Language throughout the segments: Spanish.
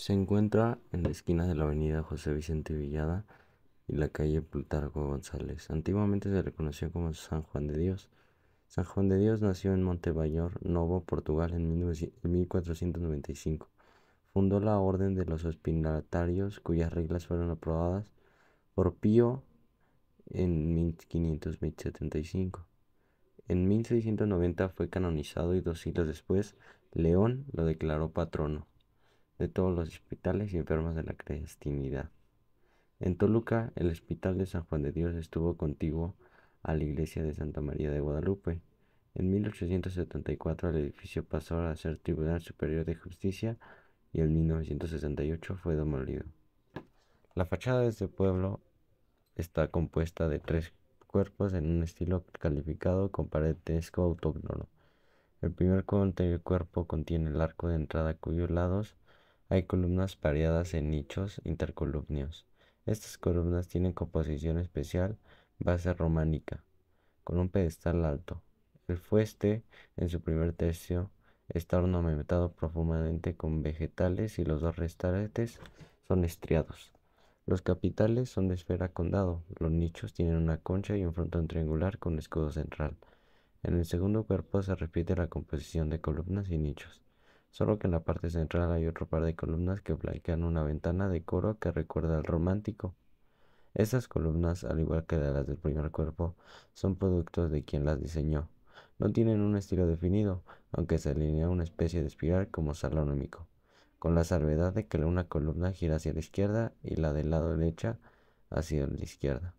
Se encuentra en la esquina de la avenida José Vicente Villada y la calle Plutarco González. Antiguamente se le conoció como San Juan de Dios. San Juan de Dios nació en Montebayor, Novo, Portugal, en 1495. Fundó la Orden de los Hospitalarios, cuyas reglas fueron aprobadas por Pío en 1575. En 1690 fue canonizado y 2 siglos después León lo declaró patrono de todos los hospitales y enfermos de la cristiandad. En Toluca, el Hospital de San Juan de Dios estuvo contiguo a la iglesia de Santa María de Guadalupe. En 1874 el edificio pasó a ser Tribunal Superior de Justicia y en 1968 fue demolido. La fachada de este pueblo está compuesta de 3 cuerpos en un estilo calificado con parentesco autóctono. El primer cuerpo contiene el arco de entrada cuyos lados hay columnas pareadas en nichos intercolumnios. Estas columnas tienen composición especial, base románica, con un pedestal alto. El fuste, en su primer tercio, está ornamentado profundamente con vegetales y los 2 restantes son estriados. Los capiteles son de esfera con dado. Los nichos tienen una concha y un frontón triangular con escudo central. En el segundo cuerpo se repite la composición de columnas y nichos, solo que en la parte central hay otro par de columnas que flanquean una ventana de coro que recuerda al románico. Estas columnas, al igual que las del primer cuerpo, son productos de quien las diseñó. No tienen un estilo definido, aunque se alinea una especie de espiral como salomónico, con la salvedad de que una columna gira hacia la izquierda y la del lado derecha hacia la izquierda.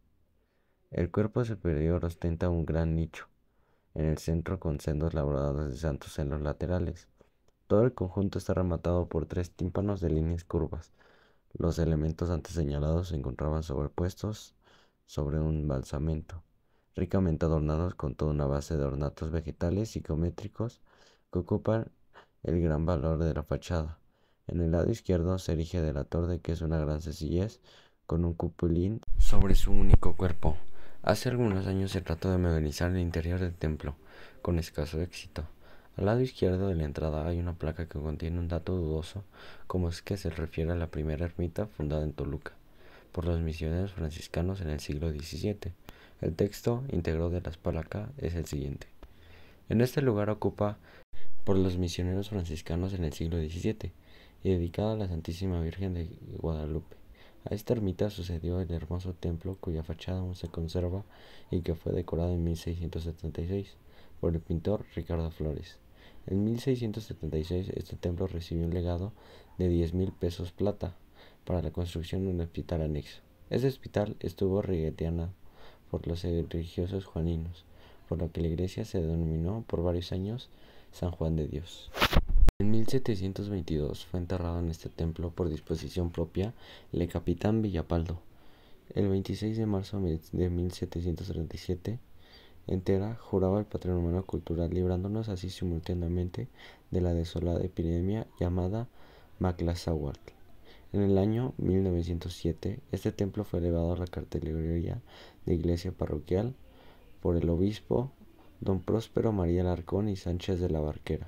El cuerpo superior ostenta un gran nicho en el centro con sendos labrados de santos en los laterales. Todo el conjunto está rematado por 3 tímpanos de líneas curvas. Los elementos antes señalados se encontraban sobrepuestos sobre un basamento, ricamente adornados con toda una base de ornatos vegetales y geométricos que ocupan el gran valor de la fachada. En el lado izquierdo se erige de la torre, que es una gran sencillez, con un cupulín sobre su único cuerpo. Hace algunos años se trató de modernizar el interior del templo, con escaso éxito. Al lado izquierdo de la entrada hay una placa que contiene un dato dudoso, como es que se refiere a la primera ermita fundada en Toluca por los misioneros franciscanos en el siglo XVII. El texto íntegro de la placa es el siguiente: en este lugar ocupa por los misioneros franciscanos en el siglo XVII y dedicada a la Santísima Virgen de Guadalupe. A esta ermita sucedió el hermoso templo cuya fachada aún se conserva y que fue decorado en 1676 por el pintor Ricardo Flores. En 1676 este templo recibió un legado de 10,000 pesos plata para la construcción de un hospital anexo. Este hospital estuvo regenteado por los religiosos juaninos, por lo que la iglesia se denominó por varios años San Juan de Dios. En 1722 fue enterrado en este templo por disposición propia el capitán Villapaldo. El 26 de marzo de 1737 entera juraba el patrimonio cultural, librándonos así simultáneamente de la desolada epidemia llamada Maclazáhuatl. En el año 1907, este templo fue elevado a la categoría de iglesia parroquial por el obispo don Próspero María Alarcón y Sánchez de la Barquera.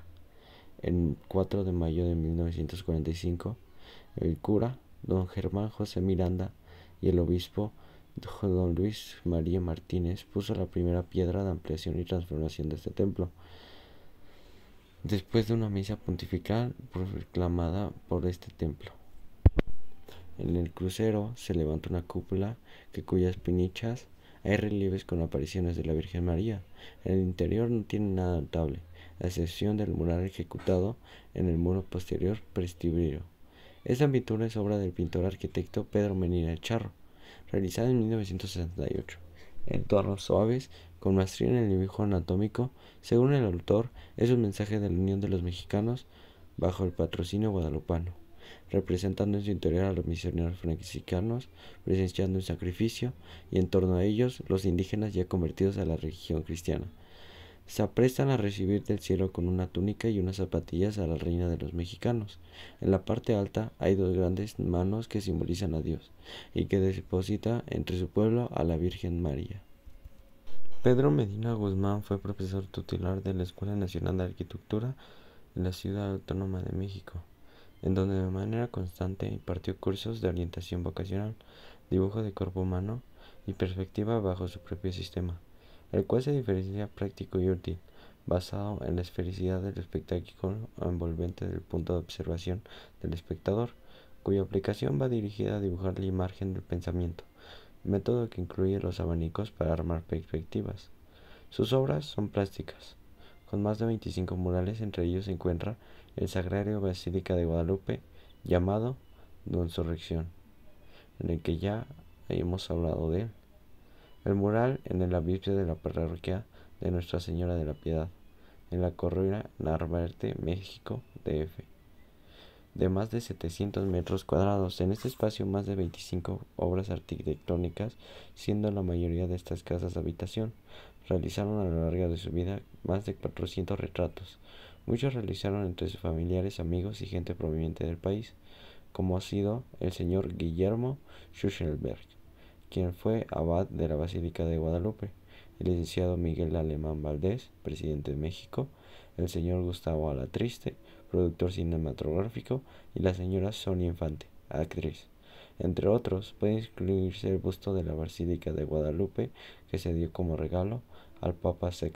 El 4 de mayo de 1945, el cura don Germán José Miranda y el obispo don Luis María Martínez puso la primera piedra de ampliación y transformación de este templo, después de una misa pontifical proclamada por este templo. En el crucero se levanta una cúpula cuyas pinichas hay relieves con apariciones de la Virgen María. En el interior no tiene nada notable, a excepción del mural ejecutado en el muro posterior presbiterio. Esta pintura es obra del pintor arquitecto Pedro Medina Charro, realizada en 1968. En tonos suaves, con maestría en el dibujo anatómico, según el autor, es un mensaje de la unión de los mexicanos bajo el patrocinio guadalupano, representando en su interior a los misioneros franciscanos, presenciando un sacrificio, y en torno a ellos los indígenas ya convertidos a la religión cristiana. Se aprestan a recibir del cielo con una túnica y unas zapatillas a la reina de los mexicanos. En la parte alta hay 2 grandes manos que simbolizan a Dios y que deposita entre su pueblo a la Virgen María. Pedro Medina Guzmán fue profesor titular de la Escuela Nacional de Arquitectura en la Ciudad Autónoma de México. en donde de manera constante impartió cursos de orientación vocacional, dibujo de cuerpo humano y perspectiva bajo su propio sistema, el cual se diferencia práctico y útil, basado en la esfericidad del espectáculo envolvente del punto de observación del espectador, cuya aplicación va dirigida a dibujar la imagen del pensamiento, método que incluye los abanicos para armar perspectivas. Sus obras son plásticas, con más de 25 murales, entre ellos se encuentra el Sagrario Basílica de Guadalupe, llamado Insurrección, en el que ya hemos hablado de él. El mural en el abismo de la parroquia de Nuestra Señora de la Piedad, en la Colonia Narvarte, México, DF, de más de 700 metros cuadrados. En este espacio más de 25 obras arquitectónicas, siendo la mayoría de estas casas de habitación. Realizaron a lo largo de su vida más de 400 retratos. Muchos realizaron entre sus familiares, amigos y gente proveniente del país, como ha sido el señor Guillermo Schuchelberg, quien fue abad de la Basílica de Guadalupe, el licenciado Miguel Alemán Valdés, presidente de México, el señor Gustavo Alatriste, productor cinematográfico, y la señora Sonia Infante, actriz. Entre otros, puede incluirse el busto de la Basílica de Guadalupe que se dio como regalo al Papa VI.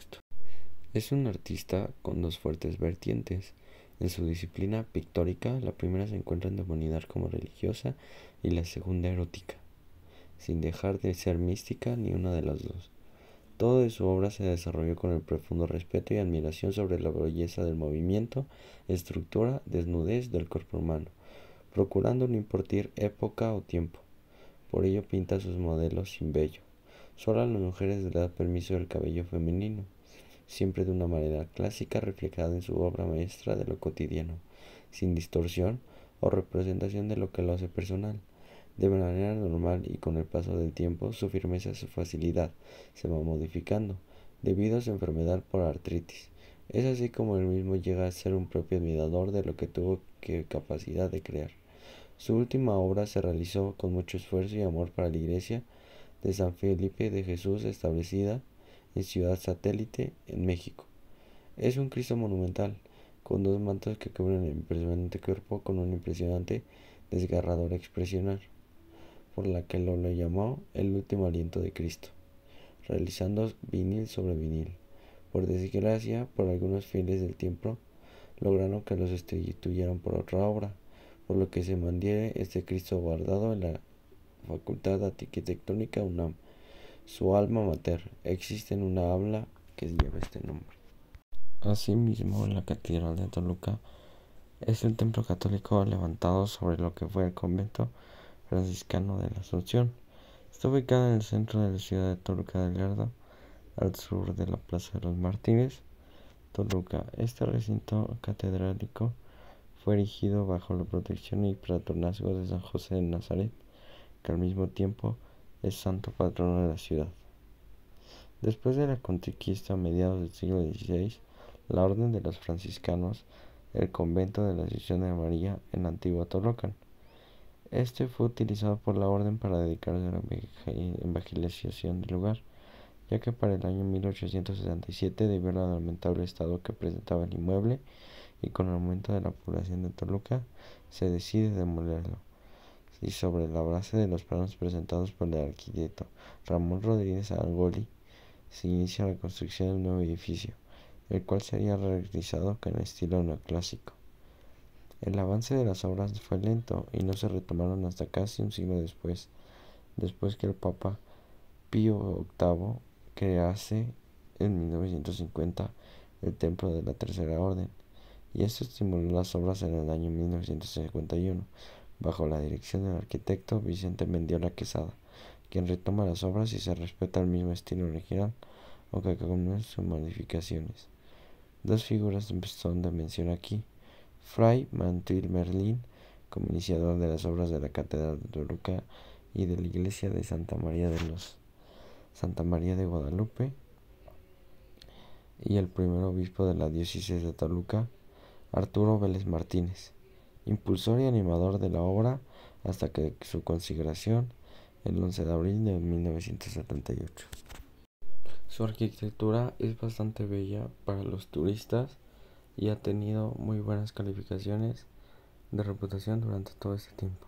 Es un artista con dos fuertes vertientes. En su disciplina pictórica, la primera se encuentra en la humanidad como religiosa y la segunda erótica, sin dejar de ser mística ni una de las dos. Todo de su obra se desarrolló con el profundo respeto y admiración sobre la belleza del movimiento, estructura, desnudez del cuerpo humano, procurando no importar época o tiempo. Por ello pinta sus modelos sin vello. Solo a las mujeres les da permiso el cabello femenino, siempre de una manera clásica reflejada en su obra maestra de lo cotidiano, sin distorsión o representación de lo que lo hace personal. De manera normal y con el paso del tiempo, su firmeza y su facilidad se va modificando, debido a su enfermedad por artritis. Es así como él mismo llega a ser un propio admirador de lo que tuvo capacidad de crear. Su última obra se realizó con mucho esfuerzo y amor para la iglesia de San Felipe de Jesús, establecida en Ciudad Satélite, en México. Es un Cristo monumental, con dos mantos que cubren el impresionante cuerpo con una impresionante, desgarradora expresión, por la que lo llamó el último aliento de Cristo, realizando vinil sobre vinil. Por desgracia, por algunos fieles del tiempo, lograron que los sustituyeran por otra obra, por lo que se mantiene este Cristo guardado en la Facultad Arquitectónica UNAM, su alma mater. Existe en una aula que lleva este nombre. Asimismo, la Catedral de Toluca es el templo católico levantado sobre lo que fue el convento franciscano de la Asunción. Está ubicada en el centro de la ciudad de Toluca del Lerdo, al sur de la Plaza de los Mártires, Toluca. Este recinto catedrático fue erigido bajo la protección y patronazgo de San José de Nazaret, que al mismo tiempo es santo patrono de la ciudad. Después de la conquista a mediados del siglo XVI, la Orden de los Franciscanos, el convento de la Asunción de María en la antigua Toluca. Este fue utilizado por la orden para dedicarse a la evangelización del lugar, ya que para el año 1867, debido al lamentable estado que presentaba el inmueble y con el aumento de la población de Toluca, se decide demolerlo. Y sobre la base de los planos presentados por el arquitecto Ramón Rodríguez Angoli, se inicia la construcción de un nuevo edificio, el cual sería realizado con el estilo neoclásico. El avance de las obras fue lento y no se retomaron hasta casi un siglo después que el Papa Pío VIII crease en 1950 el Templo de la Tercera Orden, y esto estimuló las obras en el año 1951, bajo la dirección del arquitecto Vicente Mendiola Quesada, quien retoma las obras y se respeta el mismo estilo original, aunque con sus modificaciones. Dos figuras son de mención aquí: Fray Mantuil Merlín, como iniciador de las obras de la Catedral de Toluca y de la iglesia de Santa María de Guadalupe, y el primer obispo de la diócesis de Toluca, Arturo Vélez Martínez, impulsor y animador de la obra hasta que su consagración el 11 de abril de 1978. Su arquitectura es bastante bella para los turistas y ha tenido muy buenas calificaciones de reputación durante todo este tiempo.